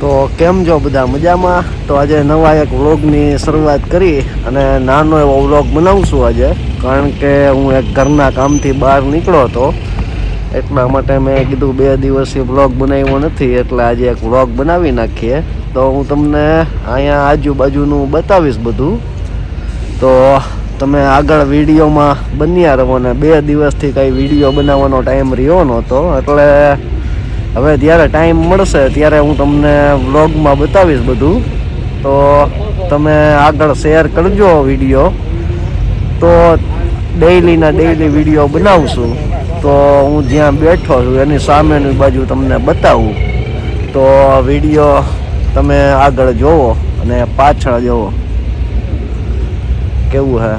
તો કેમ છો બધા મજામાં? તો આજે નવા એક વ્લોગની શરૂઆત કરી અને નાનો એવો વ્લોગ બનાવશું આજે, કારણ કે હું એક ઘરના કામથી બહાર નીકળ્યો હતો એટલા માટે મેં કીધું 2 દિવસથી વ્લોગ બનાવ્યો નથી એટલે આજે એક વ્લોગ બનાવી નાખીએ. તો હું તમને અહીંયા આજુબાજુનું બતાવીશ બધું, તો તમે આગળ વિડીયોમાં બન્યા રહો. ને 2 દિવસથી કંઈ વિડીયો બનાવવાનો ટાઈમ રહ્યો નહોતો એટલે હવે જ્યારે ટાઈમ મળશે ત્યારે હું તમને વ્લોગમાં બતાવીશ બધું. તો તમે આગળ શેર કરજો વિડીયો, તો ડેઈલીના ડેઈલી વિડીયો બનાવશું. તો હું જ્યાં બેઠો છું એની સામેની બાજુ તમને બતાવું, તો વિડીયો તમે આગળ જોવો અને પાછળ જોવો કેવું હે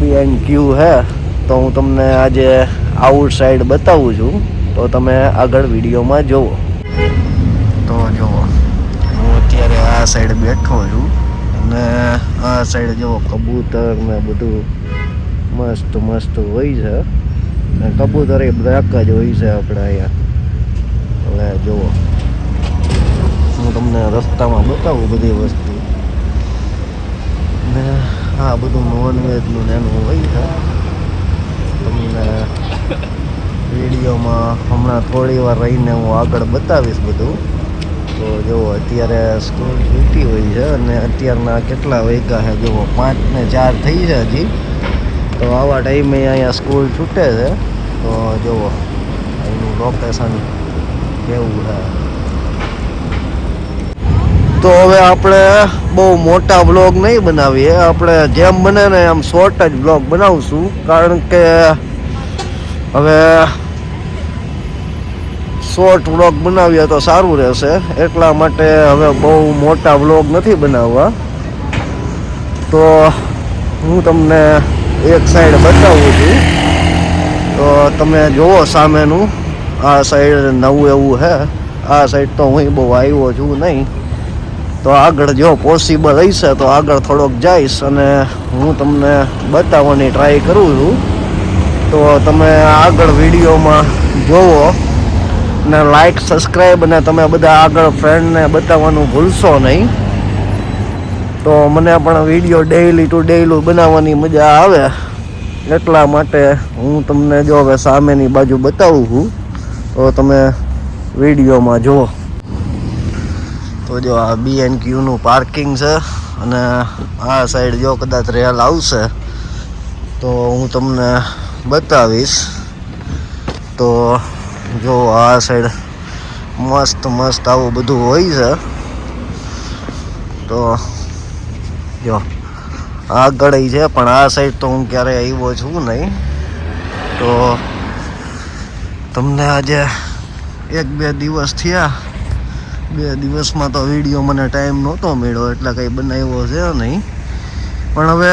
BNQ હે. તો હું તમને આજે આઉટ સાઈડ બતાવું છું, તો તમે આગળ વિડીયોમાં જુઓ. તો જુઓ, હું અત્યારે આ સાઈડ બેઠો છું અને આ સાઈડ જુઓ કબૂતર ને બધું મસ્ત મસ્ત હોય છે. ને કબૂતર એ બ્લેક જ હોય છે આપણે અહીંયા. હવે જુઓ, હું તમને રસ્તામાં બતાવું બધી વસ્તુ. ને આ બધું નોનવેજનું એનું હોય છે. તમને વિડીયોમાં હમણાં થોડી વાર રહીને હું આગળ બતાવીશ બધું. તો જુઓ, અત્યારે સ્કૂલ છૂટી હોય છે અને અત્યારના કેટલા વાગ્યા છે જુઓ, 5 ને 4 થઈ છે હજી. તો આવા ટાઈમે અહીંયા સ્કૂલ છૂટે છે. તો જુઓ અહીંનું લોકેશન કેવું છે. તો હવે આપણે બહુ મોટા બ્લોગ નહીં બનાવીએ, આપણે જેમ બને ને એમ શોર્ટ જ બ્લોગ બનાવશું, કારણ કે હવે શોર્ટ વ્લોગ બનાવીએ તો સારું રહેશે. એટલા માટે હવે બહુ મોટા વ્લોગ નથી બનાવવા. તો હું તમને એક સાઈડ બતાવું છું, તો તમે જુઓ સામેનું. આ સાઈડ નવું એવું છે. આ સાઈડ તો હું બહુ આવ્યો છું નહીં, તો આગળ જો પોસિબલ હશે તો આગળ થોડોક જઈશ અને હું તમને બતાવવાની ટ્રાય કરું છું. તો તમે આગળ વિડીયોમાં જોવો ને લાઈક સબસ્ક્રાઈબ, અને તમે બધા આગળ ફ્રેન્ડને બતાવવાનું ભૂલશો નહીં. તો મને પણ વિડીયો ડેઈલી ટુ ડેઈલી બનાવવાની મજા આવે, એટલા માટે હું તમને જો હવે સામેની બાજુ બતાવું છું, તો તમે વિડીયોમાં જુઓ. તો જો આ BNQનું પાર્કિંગ છે અને આ સાઈડ જો કદાચ રેલ આવશે તો હું તમને બતાવીશ. તો જો આ સાઈડ મસ્ત મસ્ત આવું બધું હોય છે. તો જો આગળ છે, પણ આ સાઈડ તો હું ક્યારેય આવ્યો છું નહીં. તો તમને આજે 1-2 દિવસ થયા. 2 દિવસમાં તો વિડીયો મને ટાઈમ નહોતો મળ્યો એટલે કંઈ બનાવ્યો છે નહીં. પણ હવે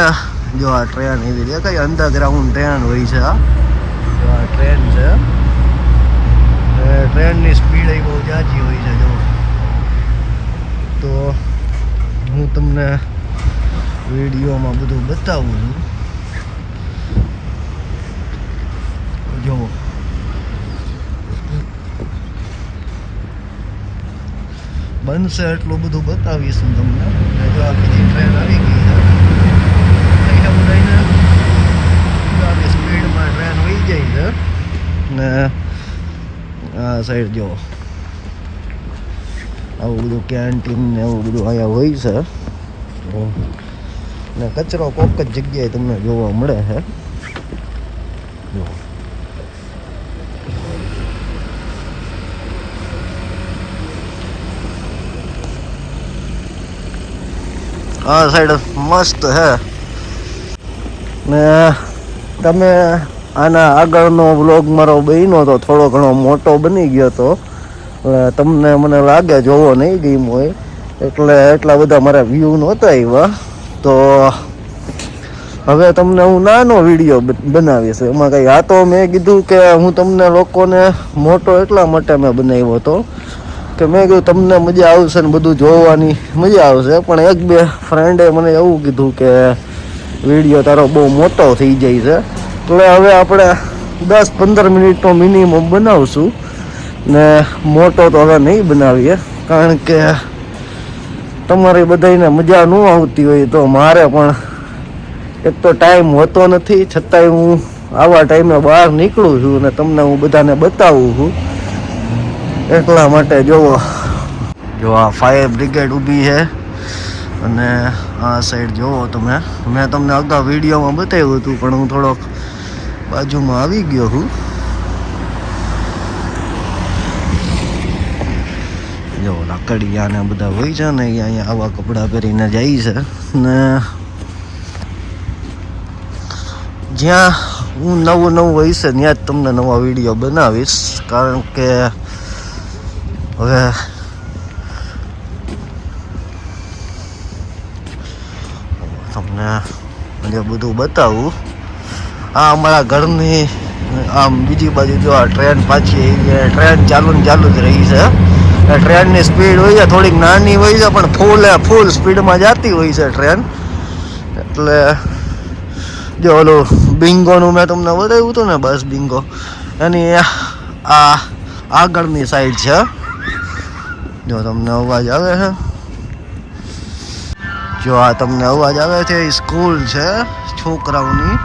જો આ ટ્રેન એવી છે, કંઈ અંડરગ્રાઉન્ડ ટ્રેન હોય છે. આ ટ્રેન છે, ટ્રેનની સ્પીડ એ બહુ ઝાઝી હોય છે. જો તો હું તમને વિડીયોમાં બધું બતાવું છું. જુઓ, બનશે એટલું બધું બતાવીશ હું તમને. જો આ બીજી ટ્રેન આવી ગઈ છે, આવી સ્પીડમાં ટ્રેન વહી જાય છે. ને આ સાઈડ જો આવું બધું કેન્ટીન ને એવું બધું અહીંયા હોય છે. ને કચરો કોક જ જગ્યાએ તમને જોવા મળે છે. જો આ સાઈડ મસ્ત છે. ને તમે આના આગળનો વ્લોગ મારો બન્યો તો થોડો ઘણો મોટો બની ગયો હતો, તમને મને લાગે જોવો નહીં ગમ્યો હોય એટલે એટલા બધા મારા વ્યૂ નહોતા આવ્યા. તો હવે તમને હું નાનો વિડીયો બનાવીશ એમાં કંઈ. આ તો મેં કીધું કે હું તમને લોકોને મોટો એટલા માટે મેં બનાવ્યો હતો કે મેં કીધું તમને મજા આવશે ને બધું જોવાની મજા આવશે. પણ 1-2 ફ્રેન્ડે મને એવું કીધું કે વિડીયો તારો બહુ મોટો થઈ જાય છે, એટલે હવે આપણે 10-15 મિનિટનો મિનિમમ બનાવશું. ને મોટો તો હવે નહીં બનાવીએ, કારણ કે તમારી બધાને મજા ન આવતી હોય તો મારે પણ એક તો ટાઈમ હોતો નથી, છતાંય હું આવા ટાઈમે બહાર નીકળું છું અને તમને હું બધાને બતાવું છું. એટલા માટે જો આ ફાયર બ્રિગેડ ઊભી છે અને આ સાઈડ જોવો તમે. મેં તમને અગાઉ વિડીયોમાં બતાવ્યું હતું, પણ હું થોડોક બાજુમાં આવી ગયો છું. જો લાકડિયા ને બધા હોય છે ને, અહીંયા આવા કપડાં પહેરીને જાય છે ને જ્યાં હું નવું હોય છે ત્યાં જ તમને નવા વિડીયો બનાવીશ, કારણ કે હવે તમને જે બધું બતાવું. આ અમારા ઘરની આમ બીજી બાજુ જો આ ટ્રેન પાછી ટ્રેન ચાલુ જ રહી છે. ટ્રેનની સ્પીડ હોય છે થોડીક નાની હોય છે, પણ ફૂલ સ્પીડમાં જતી હોય છે ટ્રેન. એટલે જો ઓલું બિંગોનું મેં તમને બતાવ્યું હતું ને, બસ બિંગો એની આ આગળની સાઈડ છે. જો તમને અવાજ આવે છે, જો આ તમને અવાજ આવે છે એ સ્કૂલ છે છોકરાઓની.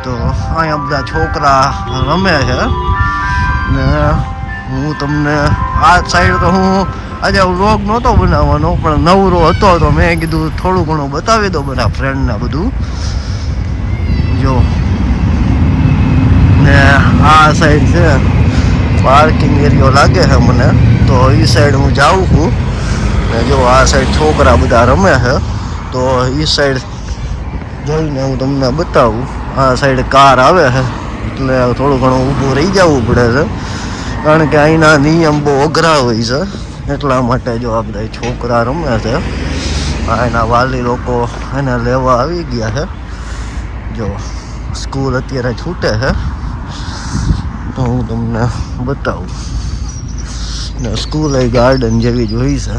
તો અહીંયા બધા છોકરા રમે છે ને હું તમને આ સાઈડ તો હું આજે વ્લોગ નહોતો બનાવવાનો, પણ નવરો હતો તો મેં કીધું થોડું ઘણું બતાવી દો બધા ફ્રેન્ડને બધું. જો ને આ સાઈડ છે પાર્કિંગ એરિયો લાગે છે મને, તો એ સાઈડ હું જાઉં છું. ને જો આ સાઈડ છોકરા બધા રમે છે, તો એ સાઈડ જોઈને હું તમને બતાવું. આ સાઈડ કાર આવે છે એટલે થોડું ઘણું ઊભું રહી જવું પડે છે, કારણ કે અહીંના નિયમ બહુ અઘરા હોય છે. એટલા માટે જો આ બધા છોકરા રમે છે, એના વાલી લોકો એને લેવા આવી ગયા છે. જો સ્કૂલ અત્યારે છૂટે છે તો હું તમને બતાવું. ને સ્કૂલ એ ગાર્ડન જેવી જ હોય છે.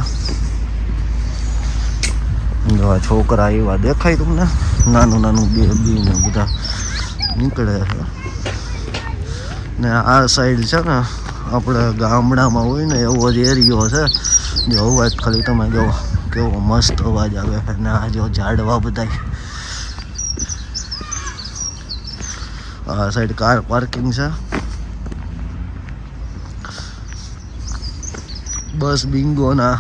જો આ છોકરા એવા દેખાય તમને, નાનું બેબી ને બધા નીકળે છે. ને આ સાઈડ છે ને આપણે ગામડામાં હોય ને એવો જ એરિયો છે. જો અવાજ ખાલી તમે જો કેવો મસ્ત અવાજ આવે છે. ને આ જો ઝાડવા બધા, આ સાઈડ કાર પાર્કિંગ છે. બસ બિંગોના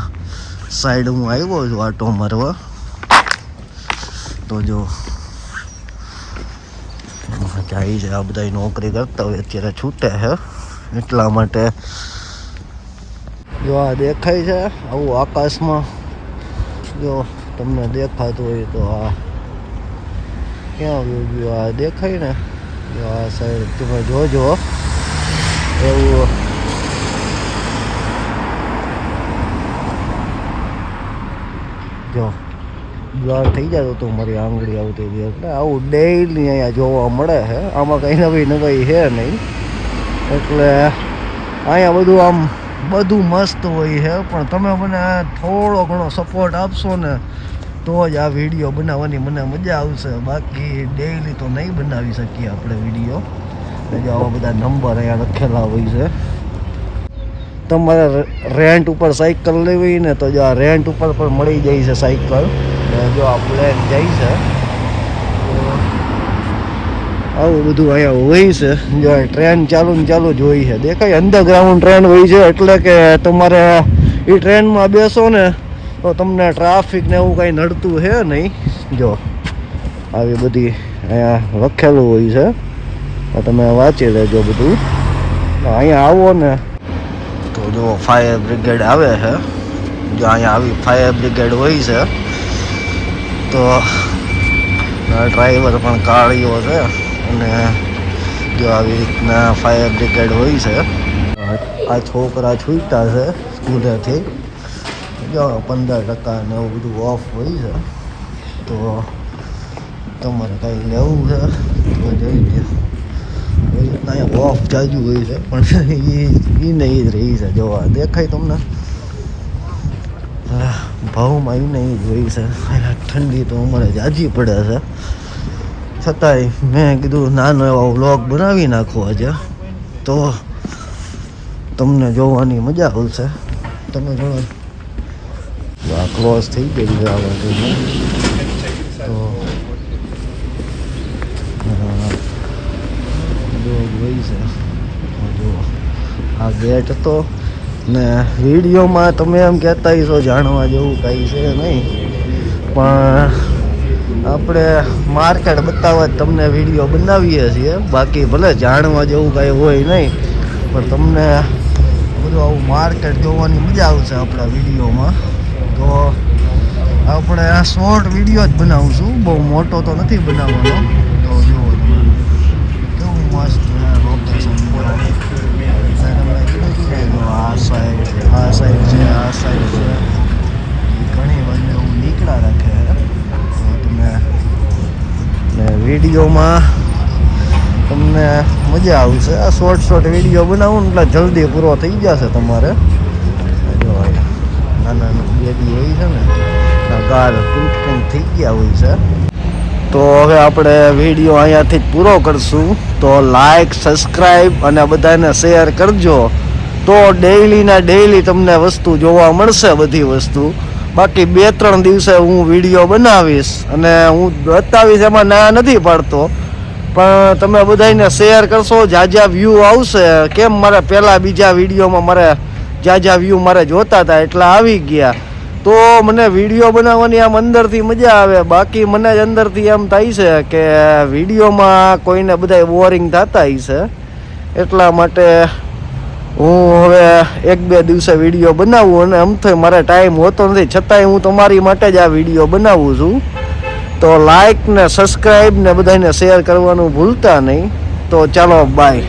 સાઈડ હું આવ્યો છું આટો મારવા. તો જો જાય છે, આ બધા નોકરી કરતા હોય અત્યારે છૂટે છે, એટલા માટે. જો આ દેખાય છે આવું આકાશમાં, જો તમને દેખાતું હોય તો આ ક્યાં ગયું, આ દેખાય ને, જો આ સાઈડ તમે જોજો એવું. જો બ્લર થઈ જતો તો મારી આંગળી આવતી હતી. એટલે આવું ડેઈલી અહીંયા જોવા મળે છે. આમાં કંઈ નવી છે નહીં, એટલે અહીંયા બધું આમ બધું મસ્ત હોય છે. પણ તમે મને થોડો ઘણો સપોર્ટ આપશો ને તો જ આ વિડીયો બનાવવાની મને મજા આવશે. બાકી ડેઈલી તો નહીં બનાવી શકીએ આપણે વિડીયો. જો આવા બધા નંબર અહીંયા લખેલા હોય છે. તમારે રેન્ટ ઉપર સાયકલ લેવી ને તો જો આ રેન્ટ ઉપર પણ મળી જાય છે સાયકલ. જો આ પ્લેન જાય છે, આવું બધું અહીંયા હોય છે. જો ટ્રેન ચાલુ જ હોય છે, દેખાય અંડરગ્રાઉન્ડ ટ્રેન હોય છે. એટલે કે તમારે એ ટ્રેનમાં બેસો ને તો તમને ટ્રાફિક ને એવું કાંઈ નડતું છે નહીં. જો આવી બધી અહીંયા લખેલું હોય છે, તમે વાંચી લેજો બધું. અહીંયા આવો ને તો જો ફાયર બ્રિગેડ આવે છે. જો અહીંયા આવી ફાયર બ્રિગેડ હોય છે, તો ડ્રાઈવર પણ કાળીઓ છે. અને જો આવી રીતના ફાયર બ્રિગેડ હોય છે. આ છોકરા છૂટા છે સ્કૂલેથી, જો 15% ને એવું બધું ઓફ હોય છે. તો તમારે કાંઈ લેવું છે તો જઈ લે. એવી રીતના અહીંયા ઓફ જાજુ હોય છે, પણ એ નહીં જ રહી છે. જોવા દેખાય તમને, ભાવમાં એ નહીં જ હોય છે. ઠંડી તો અમારે જાજી પડે છે, છતાંય મેં કીધું નાનો એવો વ્લોગ બનાવી નાખવો આજે. તો તમને જોવાની મજા આવશે. તમે જો આ ક્લોઝ થઈ ગઈ છે આ બાજુ તો હોય છે. જો આ ગેટ હતો ને વિડીયોમાં તમે એમ કહેતા છો જાણવા જેવું કંઈ છે નહીં, પણ આપણે માર્કેટ બતાવવા જ તમને વિડીયો બનાવીએ છીએ. બાકી ભલે જાણવા જેવું કાંઈ હોય નહીં, પણ તમને બધું આવું માર્કેટ જોવાની મજા આવશે આપણા વિડીયોમાં. તો આપણે આ શોર્ટ વિડીયો જ બનાવશું, બહુ મોટો તો નથી બનાવવાનો. તો જુઓ તમે કેવું મસ્ત લોકેશન આ સાઈડ છે, આ સાઈડ છે, ઘણી બધું એવું નીકળા રાખે. તો તમે વિડીયોમાં તમને મજા આવશે. આ શોર્ટ વિડીયો બનાવું એટલે જલ્દી પૂરો થઈ જશે તમારે. જો નાના બેબી હોય છે ને, ગાળ ટૂંક થઈ ગયા હોય છે. તો હવે આપણે વિડીયો અહીંયાથી જ પૂરો કરશું. તો લાઈક, સબસ્ક્રાઈબ અને બધાને શેર કરજો. તો ડેઈલી તમને વસ્તુ જોવા મળશે, બધી વસ્તુ. બાકી 2-3 દિવસે હું વિડીયો બનાવીશ અને હું બતાવીશ, એમાં ના નથી પાડતો. પણ તમે બધાને શેર કરશો, જ્યાં વ્યૂ આવશે. કેમ મારે પહેલાં બીજા વિડીયોમાં મારે જ્યાં વ્યૂ મારે જોતા હતા એટલા આવી ગયા, તો મને વિડીયો બનાવવાની આમ અંદરથી મજા આવે. બાકી મને જ અંદરથી એમ થાય છે કે વિડીયોમાં કોઈને બધા બોરિંગ થતા હશે. એટલા માટે હું હવે 1-2 દિવસે વિડીયો બનાવું, અને આમ તો મારે ટાઈમ હોતો નથી, છતાંય હું તમારી માટે જ આ વિડીયો બનાવું છું. તો લાઈક ને સબસ્ક્રાઈબ ને બધાને શેર કરવાનું ભૂલતા નહીં. તો ચાલો બાય.